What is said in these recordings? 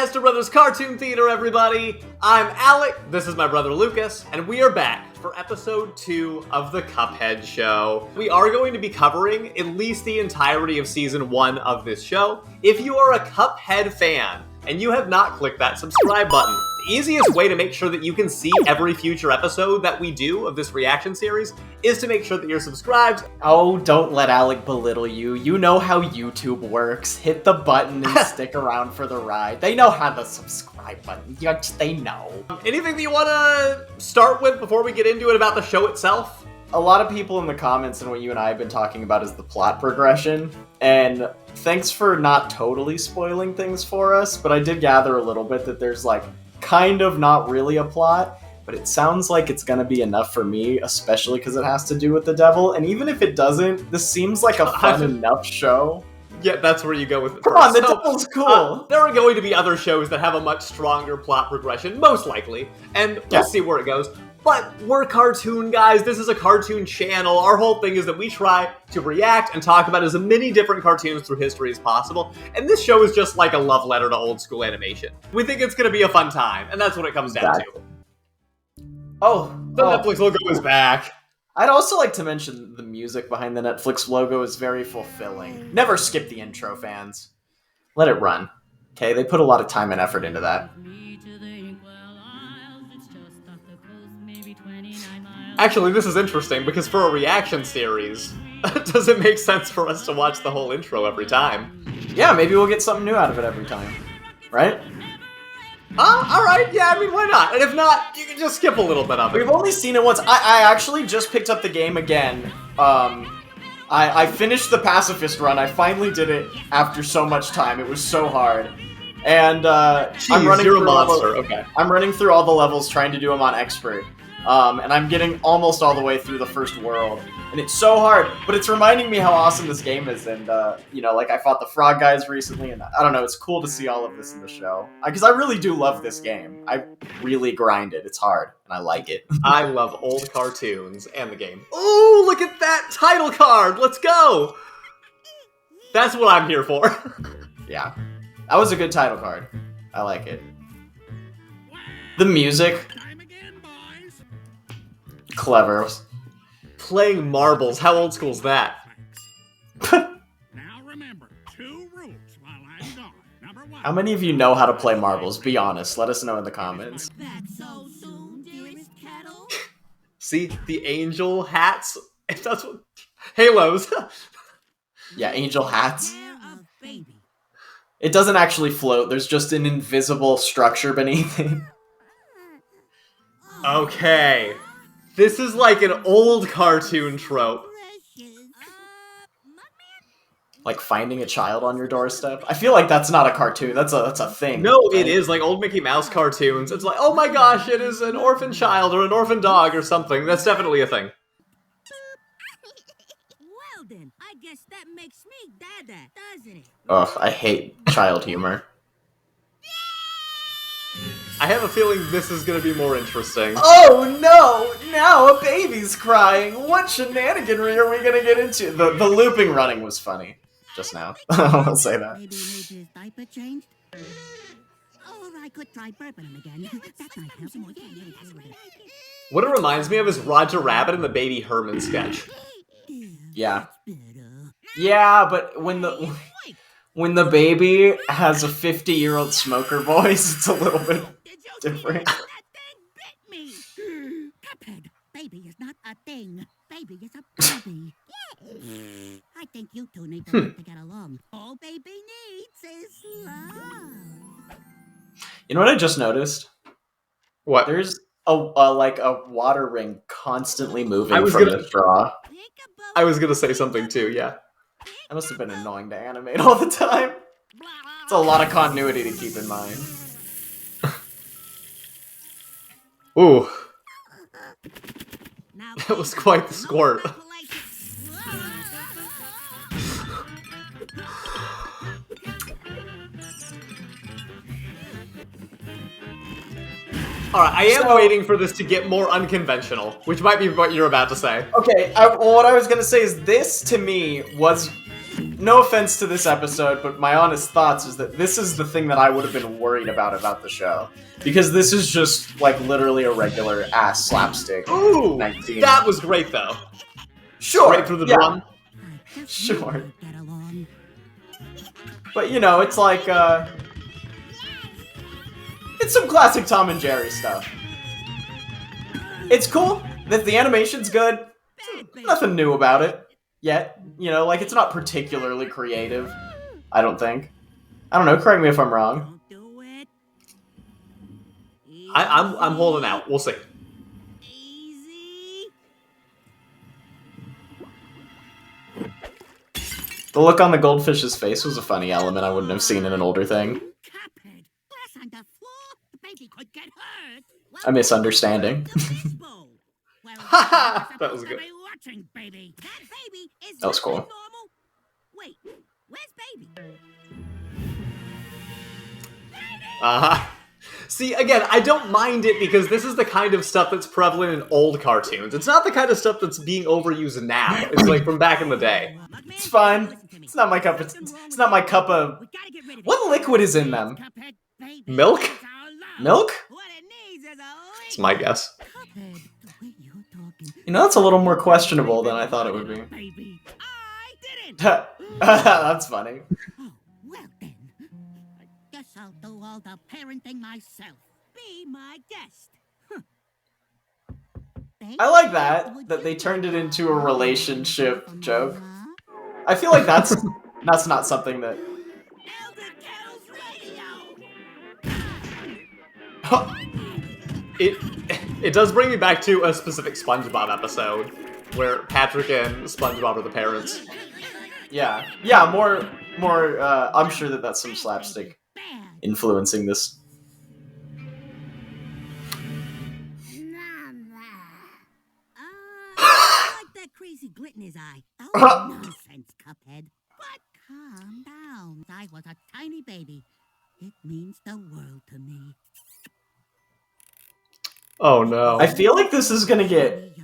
Hester Bros Cartoon Theater, everybody! I'm Alec, this is my brother Lucas, and we are back for episode 2 of the Cuphead Show. We are going to be covering at least the entirety of season 1 of this show. If you are a Cuphead fan, and you have not clicked that subscribe button, the easiest way to make sure that you can see every future episode that we do of this reaction series is to make sure that you're subscribed. Oh, don't let Alec belittle you. You know how YouTube works. Hit the button and stick around for the ride. They know how the subscribe button. They know. Anything that you want to start with before we get into it about the show itself? A lot of people in the comments and what you and I have been talking about is the plot progression. And thanks for not totally spoiling things for us, but I did gather a little bit that there's like kind of not really a plot, but it sounds like it's gonna be enough for me, especially because it has to do with the devil. And even if it doesn't, this seems like a fun enough show. Yeah, that's where you go with it. Come on, the devil's cool. There are going to be other shows that have a much stronger plot progression, most likely, and we'll see where it goes. But we're cartoon guys, this is a cartoon channel. Our whole thing is that we try to react and talk about as many different cartoons through history as possible, and this show is just like a love letter to old school animation. We think it's gonna be a fun time, and that's what it comes down to. The Netflix logo is back. I'd also like to mention the music behind the Netflix logo is very fulfilling. Never skip the intro, fans. Let it run. Okay, they put a lot of time and effort into that. Actually, this is interesting, because for a reaction series, does it make sense for us to watch the whole intro every time? Yeah, maybe we'll get something new out of it every time. Right? Alright, yeah, I mean, why not? And if not, you can just skip a little bit of it. We've only seen it once. I actually just picked up the game again. I finished the pacifist run. I finally did it after so much time. It was so hard. And I'm running you're through a monster. Okay. I'm running through all the levels trying to do them on expert. And I'm getting almost all the way through the first world. And it's so hard, but it's reminding me how awesome this game is. And, you know, like I fought the frog guys recently, and I don't know, it's cool to see all of this in the show. Because I really do love this game. I really grind it. It's hard, and I like it. I love old cartoons and the game. Ooh, look at that title card! Let's go! That's what I'm here for. Yeah. That was a good title card. I like it. The music. Clever. Playing marbles, how old school is that? Now remember, 2 rules while I'm gone. Number 1. How many of you know how to play marbles? Be honest. Let us know in the comments. So soon, dearest kettle. See, the angel hats? If that's what... Halos. Yeah, angel hats. It doesn't actually float. There's just an invisible structure beneath it. Okay. This is like an old cartoon trope. Like finding a child on your doorstep? I feel like that's not a cartoon. That's a thing. No, it is. Like old Mickey Mouse cartoons. It's like, oh my gosh, it is an orphan child or an orphan dog or something. That's definitely a thing. Well then, I guess that makes me Dada, doesn't it? Ugh, I hate child humor. I have a feeling this is gonna be more interesting. Oh no! Now a baby's crying! What shenaniganry are we gonna get into? The looping running was funny. Just now. I'll say that. Maybe his diaper changed? Or I could try burping him again. That might help more. What it reminds me of is Roger Rabbit and the Baby Herman sketch. Yeah. Yeah, but when the baby has a 50-year-old smoker voice, it's a little bit different. That thing bit me! Cuphead, baby is not a thing. Baby is a baby. I think you two need to learn to get along. All baby needs is love. You know what I just noticed? What? There's like a water ring constantly moving from the straw. I was gonna say something too, yeah. That must have been annoying to animate all the time. It's a lot of continuity to keep in mind. Ooh. That was quite the squirt. Alright, I am waiting for this to get more unconventional, which might be what you're about to say. Okay, what I was gonna say is this, to me, was no offense to this episode, but my honest thoughts is that this is the thing that I would have been worried about the show. Because this is just, like, literally a regular ass slapstick. Ooh, 19. that was great though. Sure. Straight through the drum. Sure. Get along. But, you know, it's like, it's some classic Tom and Jerry stuff. It's cool. The animation's good. Nothing new about it. Yet. You know, like, it's not particularly creative. I don't think. I don't know, correct me if I'm wrong. Don't do it. I'm holding out. We'll see. Easy. The look on the goldfish's face was a funny element I wouldn't have seen in an older thing. Cuphead. Glass on the floor. The baby could get hurt. A misunderstanding. That was good. Watching, baby. That baby is That was cool. normal. Wait, where's baby? See, again, I don't mind it because this is the kind of stuff that's prevalent in old cartoons. It's not the kind of stuff that's being overused now. It's like from back in the day. It's fine. It's not my cup. It's not my cup of. What liquid is in them? Milk? Milk? That's my guess. You know, that's a little more questionable than I thought it would be. Baby, I didn't. That's funny. Oh, well then. I guess I'll do all the parenting myself. Be my guest. I like that they turned it into a relationship joke. I feel like that's not something that. Elder Kettle's radio. It does bring me back to a specific SpongeBob episode where Patrick and SpongeBob are the parents. Yeah, more. I'm sure that's some slapstick influencing this. I like that crazy glit in his eye. Oh, nonsense, Cuphead. But calm down. I was a tiny baby. It means the world to me. Oh no. I feel like this is gonna get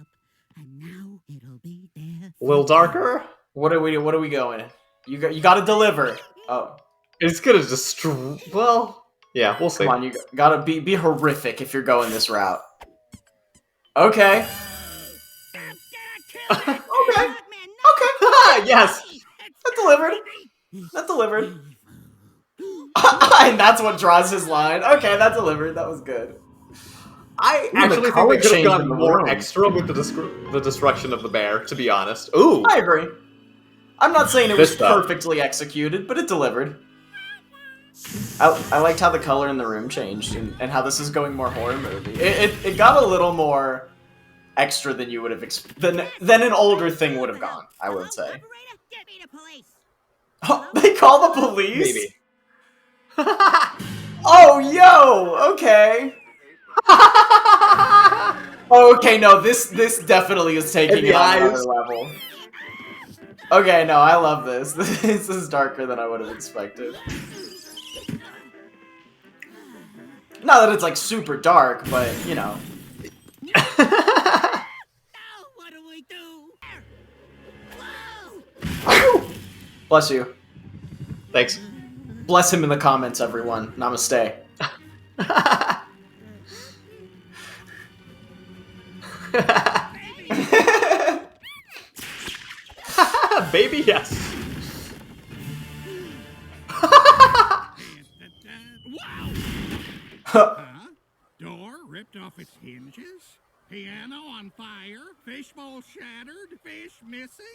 And now it'll be there. A little darker? What are we going? You got to deliver. Oh, It's gonna just well, yeah, we'll see. come on, you gotta be horrific if you're going this route. Okay. Okay. Yes! That delivered. And that's what draws his line. Okay, that delivered. That was good. I Ooh, actually the think color they could have change in gone the more room. extra with the destruction of the bear, to be honest. Ooh! I agree. I'm not saying it was This stuff. perfectly executed, but it delivered. I liked how the color in the room changed and how this is going more horror movie. It got a little more extra than you would have than an older thing would have gone, I would say. Operator, get me the police. Oh, they call the police? Maybe. Oh, yo! Okay. Okay, no, this definitely is taking And it the on another eyes. level. Okay, no, I love this. This is darker than I would have expected. Not that it's like super dark, but you know. Now what do we do? Whoa! Bless you. Thanks. Bless him in the comments, everyone. Namaste. Baby, yes. Wow! Huh? Door ripped off its hinges? Piano on fire? Fishbowl shattered? Fish missing?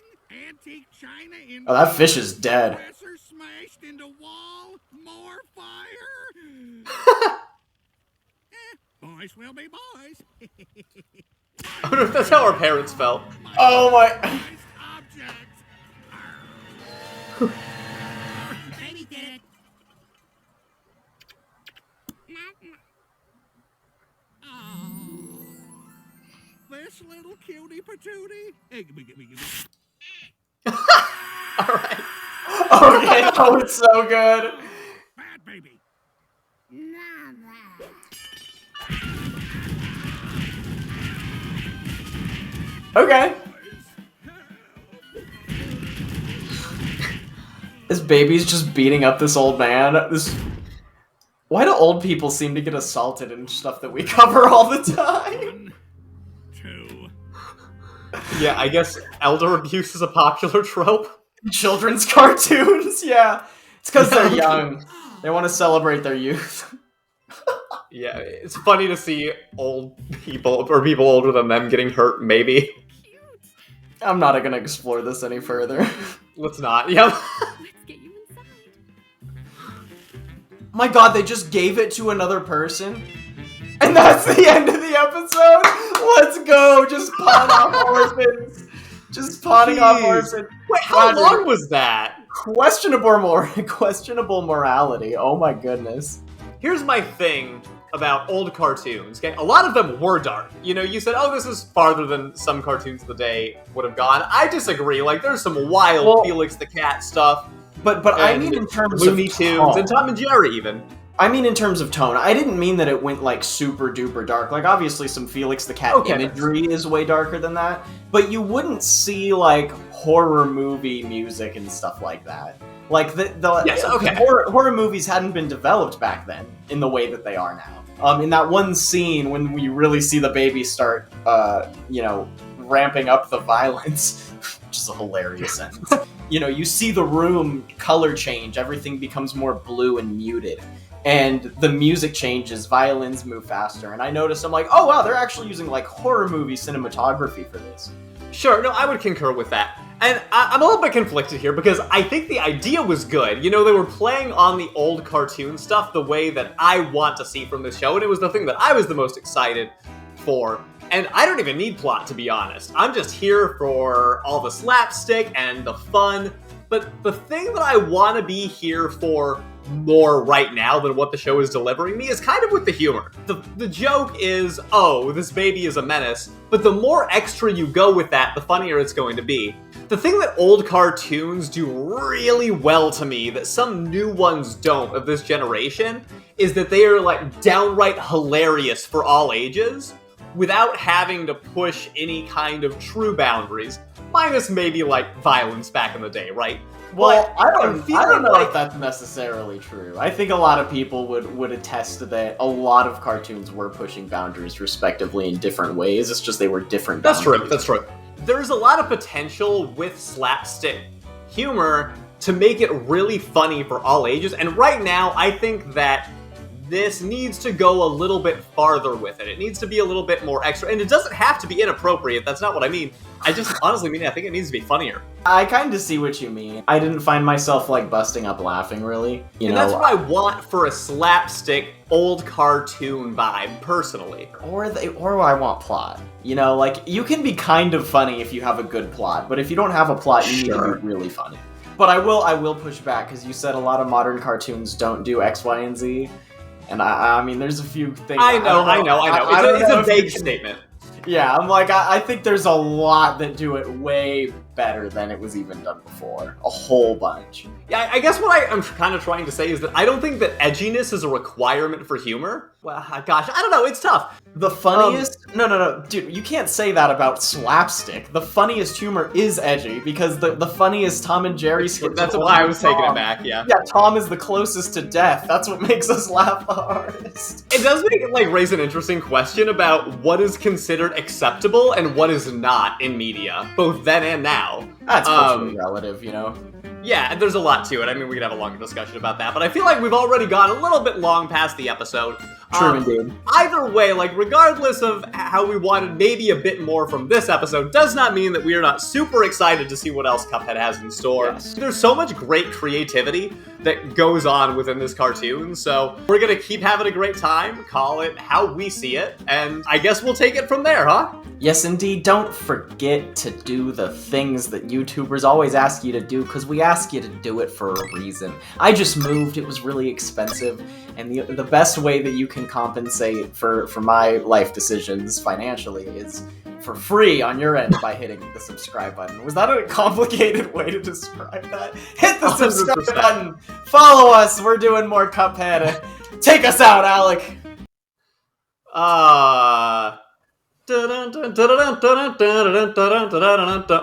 Antique china in Oh, that fish is dead. dresser smashed into wall? More fire? Boys will be boys. I wonder if that's how our parents felt. Oh my. Objects. Baby did it. Oh, this little cutie patootie. Hey, give me. Alright. Okay, that was so good. Bad baby. Okay. This baby's just beating up this old man. Why do old people seem to get assaulted and stuff that we cover all the time? 1, 2. Yeah, I guess elder abuse is a popular trope. Children's cartoons, yeah. It's because they're young. They want to celebrate their youth. Yeah, it's funny to see old people, or people older than them, getting hurt, maybe. I'm not going to explore this any further. Let's not, yeah. Let's get you inside. My god, they just gave it to another person? And that's the end of the episode? Let's go! Just pawn off orphans. Just pawning off Jeez. orphans. Wait, how Roger. long was that? Questionable morality. Oh my goodness. Here's my thing about old cartoons. Okay, a lot of them were dark. You know, you said, "Oh, this is farther than some cartoons of the day would have gone." I disagree. Like, there's some wild Felix the Cat stuff. But I mean in terms Looney of Tunes tone. and Tom and Jerry, even. I mean in terms of tone. I didn't mean that it went like super duper dark. Like obviously some Felix the Cat imagery is way darker than that. But you wouldn't see like horror movie music and stuff like that. Like horror movies hadn't been developed back then in the way that they are now. In that one scene when we really see the baby start, ramping up the violence, which is a hilarious sentence. You see the room color change, everything becomes more blue and muted. And the music changes, violins move faster. And I noticed, I'm like, oh wow, they're actually using like horror movie cinematography for this. Sure, no, I would concur with that. And I'm a little bit conflicted here because I think the idea was good. You know, they were playing on the old cartoon stuff the way that I want to see from this show, and it was the thing that I was the most excited for. And I don't even need plot, to be honest. I'm just here for all the slapstick and the fun. But the thing that I want to be here for more right now than what the show is delivering me is kind of with the humor. The joke is, oh, this baby is a menace, but the more extra you go with that, the funnier it's going to be. The thing that old cartoons do really well to me, that some new ones don't of this generation, is that they are like downright hilarious for all ages, without having to push any kind of true boundaries, minus maybe like violence back in the day, right? Well, But I don't know like if that's necessarily true. I think a lot of people would attest that a lot of cartoons were pushing boundaries respectively in different ways. It's just they were different boundaries. That's true. There's a lot of potential with slapstick humor to make it really funny for all ages, and right now I think that this needs to go a little bit farther with it. It needs to be a little bit more extra, and it doesn't have to be inappropriate, that's not what I mean. I just honestly mean I think it needs to be funnier. I kind of see what you mean. I didn't find myself like busting up laughing really. And that's what I want for a slapstick old cartoon vibe, personally. Or I want plot. Like you can be kind of funny if you have a good plot, but if you don't have a plot, you need to be really funny. But I will push back because you said a lot of modern cartoons don't do X, Y, and Z. And I mean, there's a few things. I know. It's a vague statement. Yeah, I'm like, I think there's a lot that do it way better than it was even done before. A whole bunch. Yeah, I guess what I'm kind of trying to say is that I don't think that edginess is a requirement for humor. Well, gosh, I don't know, it's tough. The funniest... No, dude, you can't say that about slapstick. The funniest humor is edgy, because the funniest Tom and Jerry skits... That's why I was taking it back, yeah. Yeah, Tom is the closest to death. That's what makes us laugh the hardest. It does make it, raise an interesting question about what is considered acceptable and what is not in media, both then and now. That's culturally relative, Yeah, and there's a lot to it. I mean, we could have a longer discussion about that, but I feel like we've already gone a little bit long past the episode. True indeed. Either way, regardless of how we wanted maybe a bit more from this episode, does not mean that we are not super excited to see what else Cuphead has in store. Yes. There's so much great creativity that goes on within this cartoon, so we're gonna keep having a great time, call it how we see it, and I guess we'll take it from there, huh? Yes, indeed. Don't forget to do the things that YouTubers always ask you to do, because we ask you to do it for a reason. I just moved. It was really expensive, and the best way that you can compensate for my life decisions financially is for free on your end by hitting the subscribe button. Was that a complicated way to describe that? Hit the subscribe 100%. button! Follow us! We're doing more Cuphead. Take us out, Alec!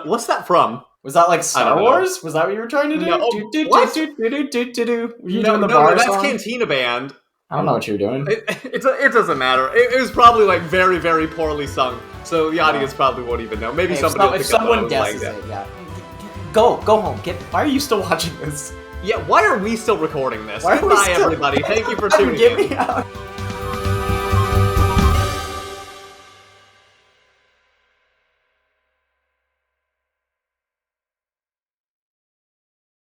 What's that from? Was that like I Star don't know. Wars? Was that what you were trying to do? No. What? What? Were you doing No, the no, bar that's song? Cantina Band. I don't know what you were doing. It doesn't matter. It was probably like very, very poorly sung, so the audience probably won't even know. Maybe Hey, somebody will if pick up what I someone was guesses playing it, yeah. Go home. Why are you still watching this? Yeah, why are we still recording this? Why are we Goodbye, still- everybody. Thank you for Get tuning me in. out.